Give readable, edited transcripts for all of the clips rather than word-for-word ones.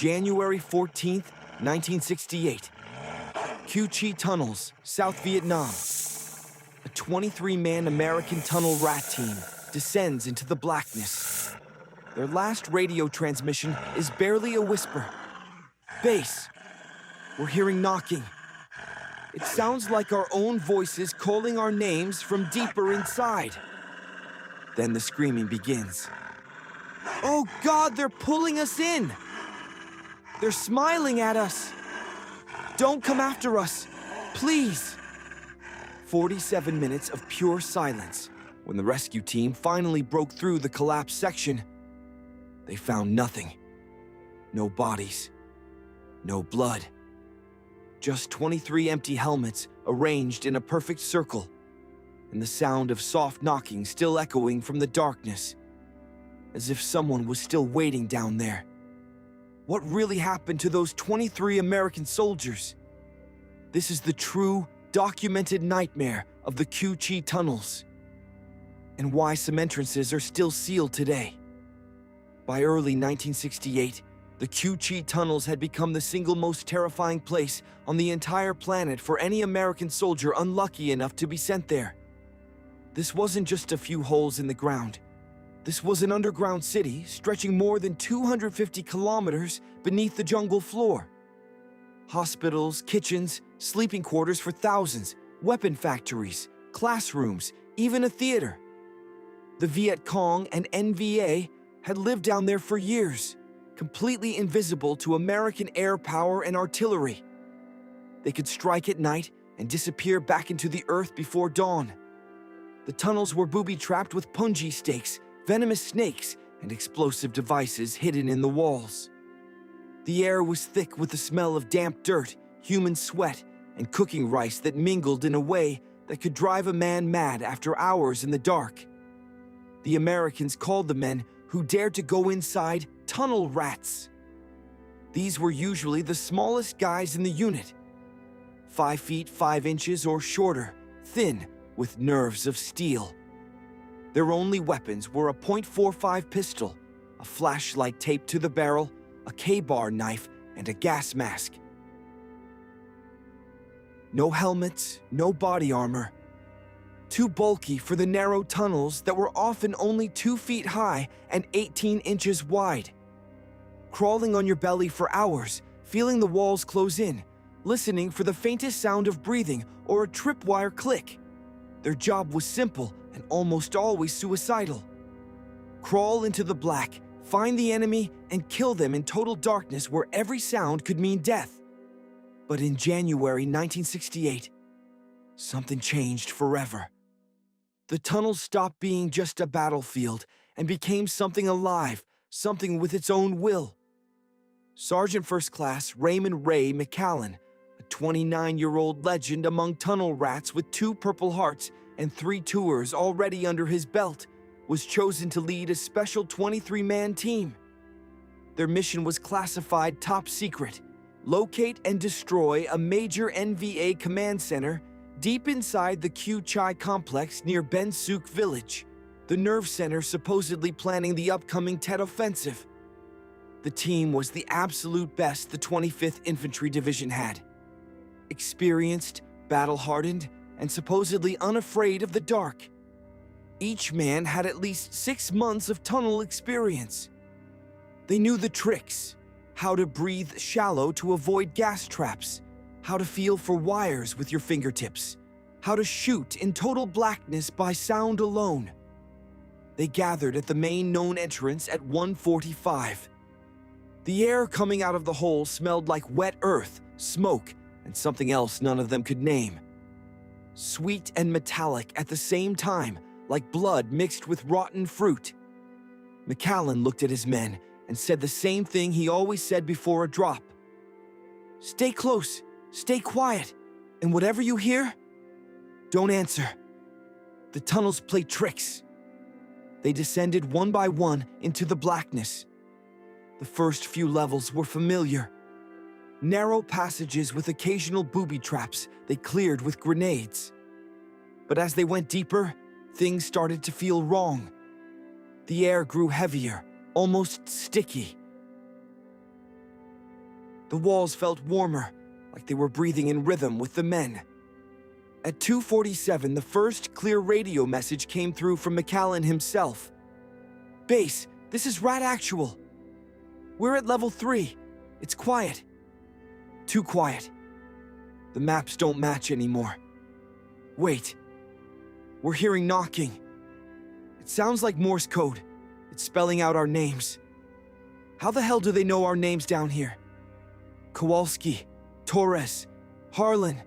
January 14th, 1968. Cu Chi Tunnels, South Vietnam. A 23-man American tunnel rat team descends into the blackness. Their last radio transmission is barely a whisper. Base, we're hearing knocking. It sounds like our own voices calling our names from deeper inside. Then the screaming begins. Oh God, they're pulling us in! They're smiling at us! Don't come after us, please! 47 minutes of pure silence. When the rescue team finally broke through the collapsed section, they found nothing. No bodies. No blood. Just 23 empty helmets arranged in a perfect circle, and the sound of soft knocking still echoing from the darkness, as if someone was still waiting down there. What really happened to those 23 American soldiers? This is the true, documented nightmare of the Cu Chi tunnels, and why some entrances are still sealed today. By early 1968, the Cu Chi tunnels had become the single most terrifying place on the entire planet for any American soldier unlucky enough to be sent there. This wasn't just a few holes in the ground. This was an underground city stretching more than 250 kilometers beneath the jungle floor. Hospitals, kitchens, sleeping quarters for thousands, weapon factories, classrooms, even a theater. The Viet Cong and NVA had lived down there for years, completely invisible to American air power and artillery. They could strike at night and disappear back into the earth before dawn. The tunnels were booby-trapped with punji stakes, venomous snakes, and explosive devices hidden in the walls. The air was thick with the smell of damp dirt, human sweat, and cooking rice that mingled in a way that could drive a man mad after hours in the dark. The Americans called the men who dared to go inside tunnel rats. These were usually the smallest guys in the unit, 5 feet 5 inches or shorter, thin, with nerves of steel. Their only weapons were a .45 pistol, a flashlight taped to the barrel, a K-bar knife, and a gas mask. No helmets, no body armor. Too bulky for the narrow tunnels that were often only 2 feet high and 18 inches wide. Crawling on your belly for hours, feeling the walls close in, listening for the faintest sound of breathing or a tripwire click. Their job was simple and almost always suicidal. Crawl into the black, find the enemy, and kill them in total darkness where every sound could mean death. But in January 1968, something changed forever. The tunnels stopped being just a battlefield and became something alive, something with its own will. Sergeant First Class Raymond Ray McCallan, a 29-year-old legend among tunnel rats with 2 Purple Hearts and 3 tours already under his belt, was chosen to lead a special 23-man team. Their mission was classified top secret: locate and destroy a major NVA command center deep inside the Cu Chi complex near Ben Suk village, the nerve center supposedly planning the upcoming Tet Offensive. The team was the absolute best the 25th Infantry Division had. Experienced, battle-hardened, and supposedly unafraid of the dark. Each man had at least 6 months of tunnel experience. They knew the tricks: how to breathe shallow to avoid gas traps, how to feel for wires with your fingertips, how to shoot in total blackness by sound alone. They gathered at the main known entrance at 1:45. The air coming out of the hole smelled like wet earth, smoke, and something else none of them could name. Sweet and metallic at the same time, like blood mixed with rotten fruit. McCallan looked at his men and said the same thing he always said before a drop. Stay close, stay quiet, and whatever you hear, don't answer. The tunnels play tricks. They descended one by one into the blackness. The first few levels were familiar. Narrow passages with occasional booby traps they cleared with grenades. But as they went deeper, things started to feel wrong. The air grew heavier, almost sticky. The walls felt warmer, like they were breathing in rhythm with the men. At 2:47, the first clear radio message came through from McAllen himself. "Base, this is Rat Actual. We're at level 3. It's quiet. Too quiet. The maps don't match anymore. Wait. We're hearing knocking. It sounds like Morse code. It's spelling out our names. How the hell do they know our names down here? Kowalski, Torres, Harlan.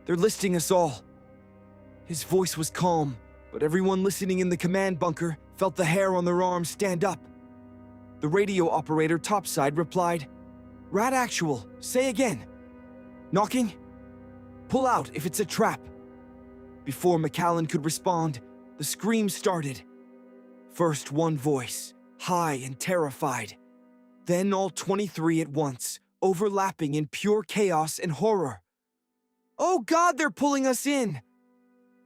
They're listing us all." His voice was calm, but everyone listening in the command bunker felt the hair on their arms stand up. The radio operator topside replied, "Rat Actual, say again. Knocking? Pull out if it's a trap." Before McAllen could respond, the scream started. First one voice, high and terrified. Then all 23 at once, overlapping in pure chaos and horror. "Oh God, they're pulling us in!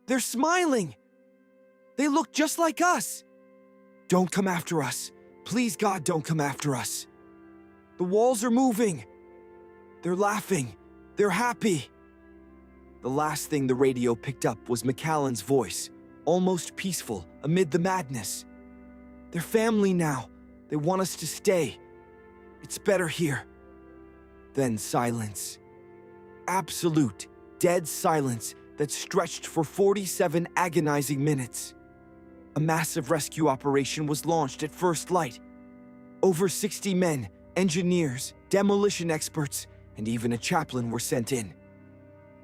They're smiling! They look just like us! Don't come after us. Please God, don't come after us. The walls are moving. They're laughing. They're happy." The last thing the radio picked up was McAllen's voice, almost peaceful amid the madness. "They're family now. They want us to stay. It's better here." Then silence. Absolute, dead silence that stretched for 47 agonizing minutes. A massive rescue operation was launched at first light. Over 60 men, engineers, demolition experts, and even a chaplain were sent in.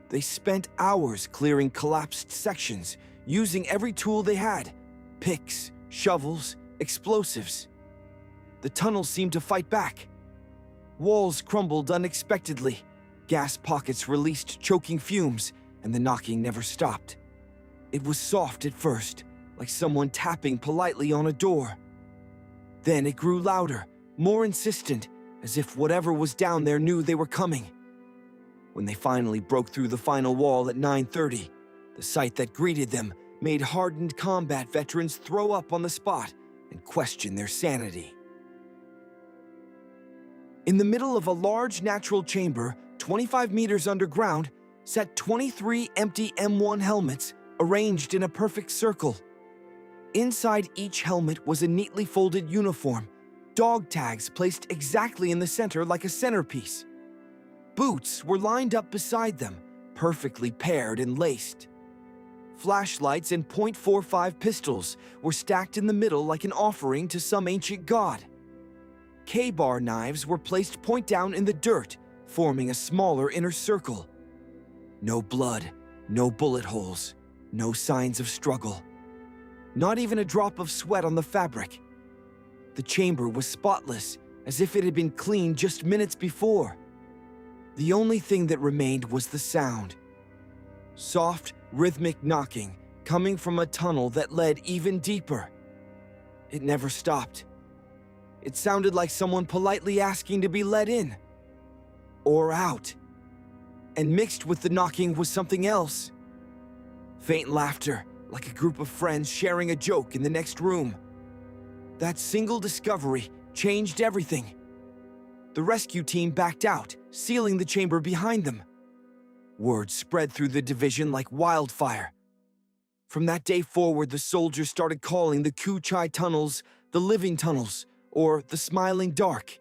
They spent hours clearing collapsed sections, using every tool they had: picks, shovels, explosives. The tunnel seemed to fight back. Walls crumbled unexpectedly, gas pockets released choking fumes, and the knocking never stopped. It was soft at first, like someone tapping politely on a door. Then it grew louder, more insistent, as if whatever was down there knew they were coming. When they finally broke through the final wall at 9:30, the sight that greeted them made hardened combat veterans throw up on the spot and question their sanity. In the middle of a large natural chamber, 25 meters underground, sat 23 empty M1 helmets arranged in a perfect circle. Inside each helmet was a neatly folded uniform, dog tags placed exactly in the center like a centerpiece. Boots were lined up beside them, perfectly paired and laced. Flashlights and .45 pistols were stacked in the middle like an offering to some ancient god. K-bar knives were placed point down in the dirt, forming a smaller inner circle. No blood, no bullet holes, no signs of struggle. Not even a drop of sweat on the fabric. The chamber was spotless, as if it had been cleaned just minutes before. The only thing that remained was the sound. Soft, rhythmic knocking coming from a tunnel that led even deeper. It never stopped. It sounded like someone politely asking to be let in. Or out. And mixed with the knocking was something else. Faint laughter, like a group of friends sharing a joke in the next room. That single discovery changed everything. The rescue team backed out, sealing the chamber behind them. Word spread through the division like wildfire. From that day forward, the soldiers started calling the Ku Chai tunnels the living tunnels, or the smiling dark.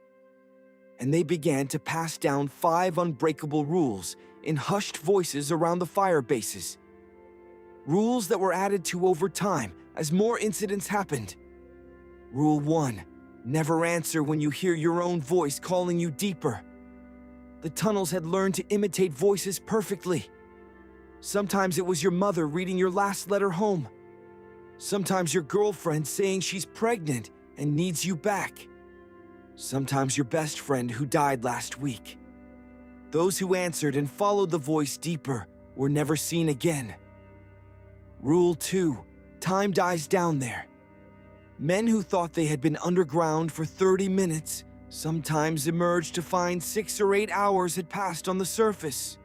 And they began to pass down 5 unbreakable rules in hushed voices around the fire bases. Rules that were added to over time as more incidents happened. Rule 1, never answer when you hear your own voice calling you deeper. The tunnels had learned to imitate voices perfectly. Sometimes it was your mother reading your last letter home. Sometimes your girlfriend saying she's pregnant and needs you back. Sometimes your best friend who died last week. Those who answered and followed the voice deeper were never seen again. Rule 2, time dies down there. Men who thought they had been underground for 30 minutes sometimes emerged to find 6 or 8 hours had passed on the surface.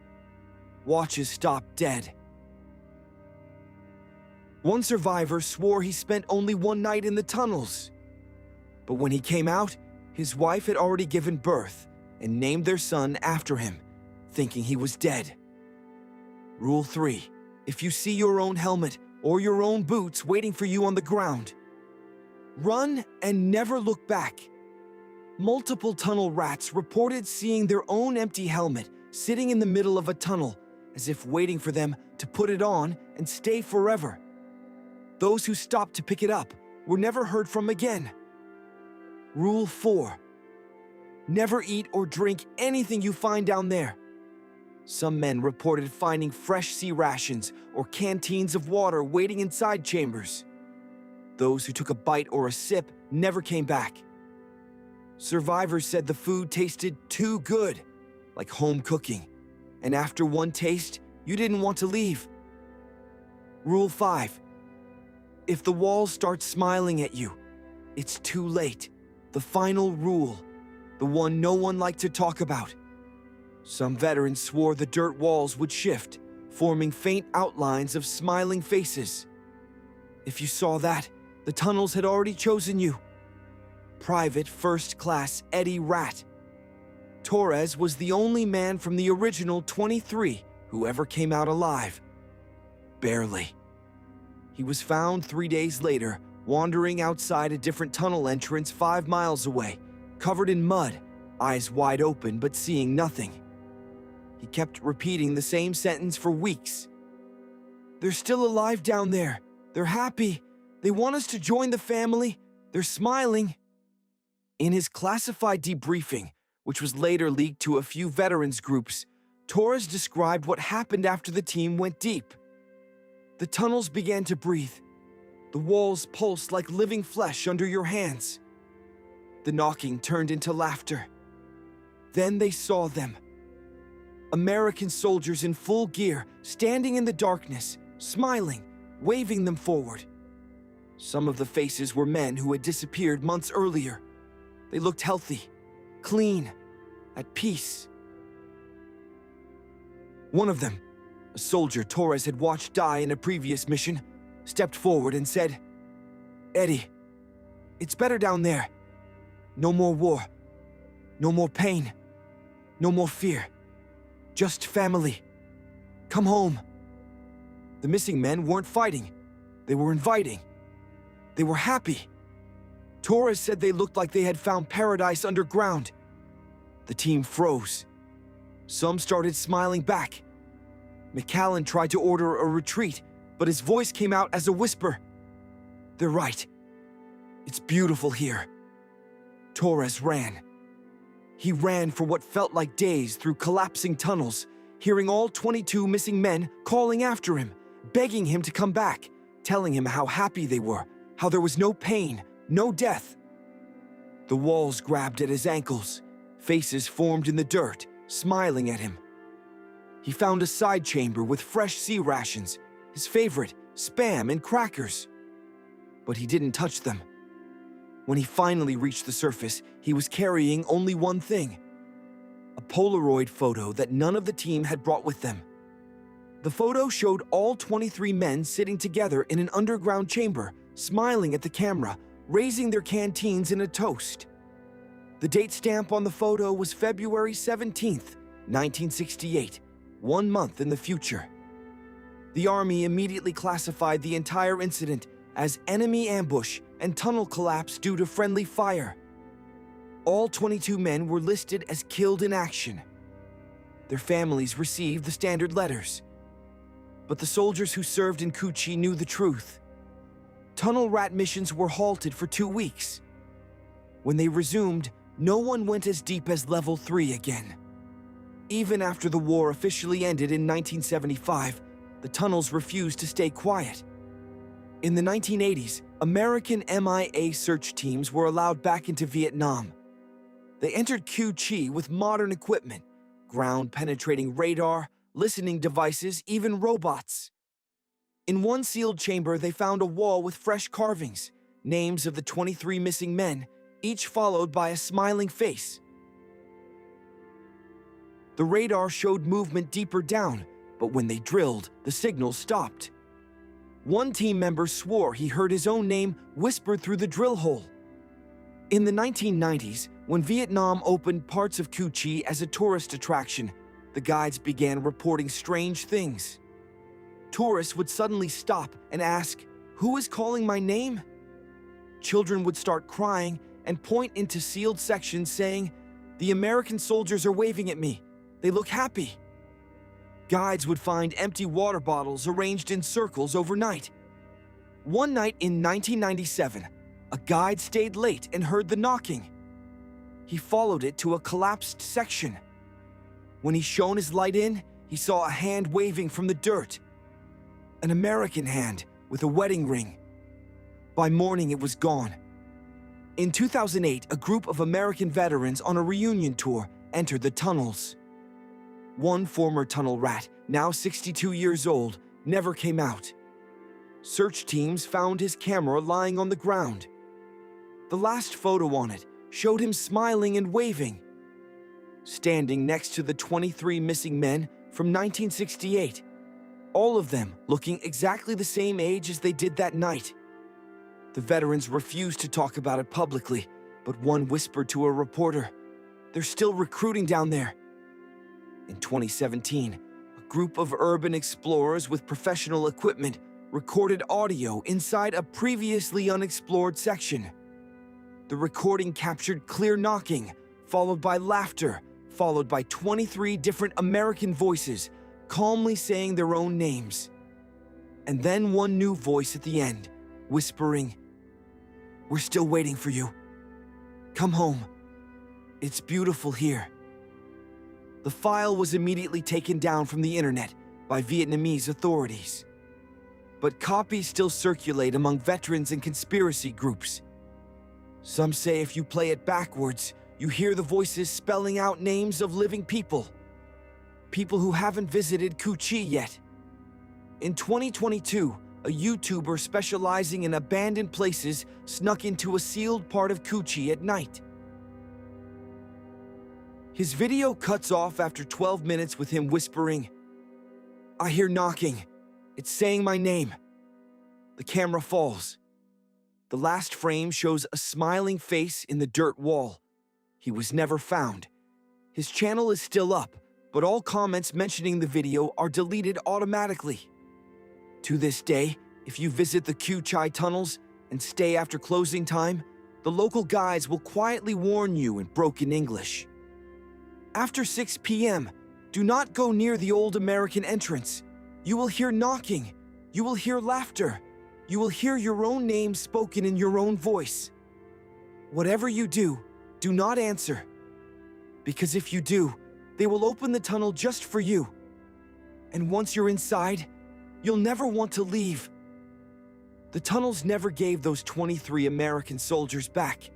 Watches stopped dead. One survivor swore he spent only one night in the tunnels. But when he came out, his wife had already given birth, and named their son after him, thinking he was dead. Rule 3. If you see your own helmet or your own boots waiting for you on the ground, run and never look back. Multiple tunnel rats reported seeing their own empty helmet sitting in the middle of a tunnel, as if waiting for them to put it on and stay forever. Those who stopped to pick it up were never heard from again. Rule 4. Never eat or drink anything you find down there. Some men reported finding fresh sea rations or canteens of water waiting inside chambers. Those who took a bite or a sip never came back. Survivors said the food tasted too good, like home cooking, and after one taste, you didn't want to leave. Rule 5. If the walls start smiling at you, it's too late. The final rule, the one no one liked to talk about. Some veterans swore the dirt walls would shift, forming faint outlines of smiling faces. If you saw that, the tunnels had already chosen you. Private First Class Eddie Rat. Torres was the only man from the original 23 who ever came out alive. Barely. He was found 3 days later, wandering outside a different tunnel entrance 5 miles away, covered in mud, eyes wide open but seeing nothing. He kept repeating the same sentence for weeks. They're still alive down there. They're happy. They want us to join the family. They're smiling. In his classified debriefing, which was later leaked to a few veterans groups, Torres described what happened after the team went deep. The tunnels began to breathe. The walls pulsed like living flesh under your hands. The knocking turned into laughter. Then they saw them. American soldiers in full gear, standing in the darkness, smiling, waving them forward. Some of the faces were men who had disappeared months earlier. They looked healthy, clean, at peace. One of them, a soldier Torres had watched die in a previous mission, stepped forward and said, "Eddie, it's better down there. No more war. No more pain. No more fear. Just family. Come home." The missing men weren't fighting. They were inviting. They were happy. Torres said they looked like they had found paradise underground. The team froze. Some started smiling back. McAllen tried to order a retreat, but his voice came out as a whisper. "They're right. It's beautiful here." Torres ran. He ran for what felt like days through collapsing tunnels, hearing all 22 missing men calling after him, begging him to come back, telling him how happy they were, how there was no pain, no death. The walls grabbed at his ankles, faces formed in the dirt, smiling at him. He found a side chamber with fresh sea rations, his favorite, Spam and crackers. But he didn't touch them. When he finally reached the surface, he was carrying only one thing: a Polaroid photo that none of the team had brought with them. The photo showed all 23 men sitting together in an underground chamber, smiling at the camera, raising their canteens in a toast. The date stamp on the photo was February 17th, 1968, 1 month in the future. The Army immediately classified the entire incident as enemy ambush and tunnel collapse due to friendly fire. All 22 men were listed as killed in action. Their families received the standard letters. But the soldiers who served in Cu Chi knew the truth. Tunnel rat missions were halted for 2 weeks. When they resumed, no one went as deep as level 3 again. Even after the war officially ended in 1975, the tunnels refused to stay quiet. In the 1980s, American MIA search teams were allowed back into Vietnam. They entered Cu Chi with modern equipment, ground-penetrating radar, listening devices, even robots. In one sealed chamber, they found a wall with fresh carvings, names of the 23 missing men, each followed by a smiling face. The radar showed movement deeper down, but when they drilled, the signal stopped. One team member swore he heard his own name whispered through the drill hole. In the 1990s, when Vietnam opened parts of Cu Chi as a tourist attraction, the guides began reporting strange things. Tourists would suddenly stop and ask, "Who is calling my name?" Children would start crying and point into sealed sections saying, "The American soldiers are waving at me. They look happy." Guides would find empty water bottles arranged in circles overnight. One night in 1997, a guide stayed late and heard the knocking. He followed it to a collapsed section. When he shone his light in, he saw a hand waving from the dirt. An American hand with a wedding ring. By morning, it was gone. In 2008, a group of American veterans on a reunion tour entered the tunnels. One former tunnel rat, now 62 years old, never came out. Search teams found his camera lying on the ground. The last photo on it showed him smiling and waving, standing next to the 23 missing men from 1968, all of them looking exactly the same age as they did that night. The veterans refused to talk about it publicly, but one whispered to a reporter, "They're still recruiting down there." In 2017, a group of urban explorers with professional equipment recorded audio inside a previously unexplored section. The recording captured clear knocking, followed by laughter, followed by 23 different American voices calmly saying their own names. And then one new voice at the end, whispering, "We're still waiting for you. Come home. It's beautiful here." The file was immediately taken down from the internet by Vietnamese authorities. But copies still circulate among veterans and conspiracy groups. Some say if you play it backwards, you hear the voices spelling out names of living people. People who haven't visited Cu Chi yet. In 2022, a YouTuber specializing in abandoned places snuck into a sealed part of Cu Chi at night. His video cuts off after 12 minutes with him whispering, "I hear knocking. It's saying my name." The camera falls. The last frame shows a smiling face in the dirt wall. He was never found. His channel is still up, but all comments mentioning the video are deleted automatically. To this day, if you visit the Cu Chi tunnels and stay after closing time, the local guides will quietly warn you in broken English. After 6 p.m., do not go near the old American entrance. You will hear knocking. You will hear laughter. You will hear your own name spoken in your own voice. Whatever you do not answer. Because if you do, they will open the tunnel just for you. And once you're inside, you'll never want to leave. The tunnels never gave those 23 American soldiers back.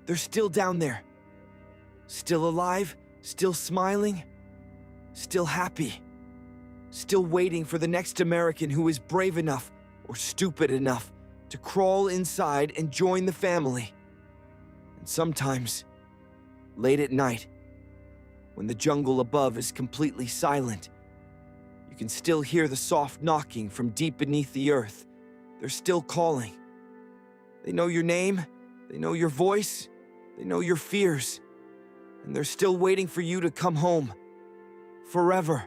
They're still down there. Still alive, still smiling, still happy. Still waiting for the next American who is brave enough or stupid enough to crawl inside and join the family. And sometimes, late at night, when the jungle above is completely silent, you can still hear the soft knocking from deep beneath the earth. They're still calling. They know your name, they know your voice, they know your fears, and they're still waiting for you to come home. Forever.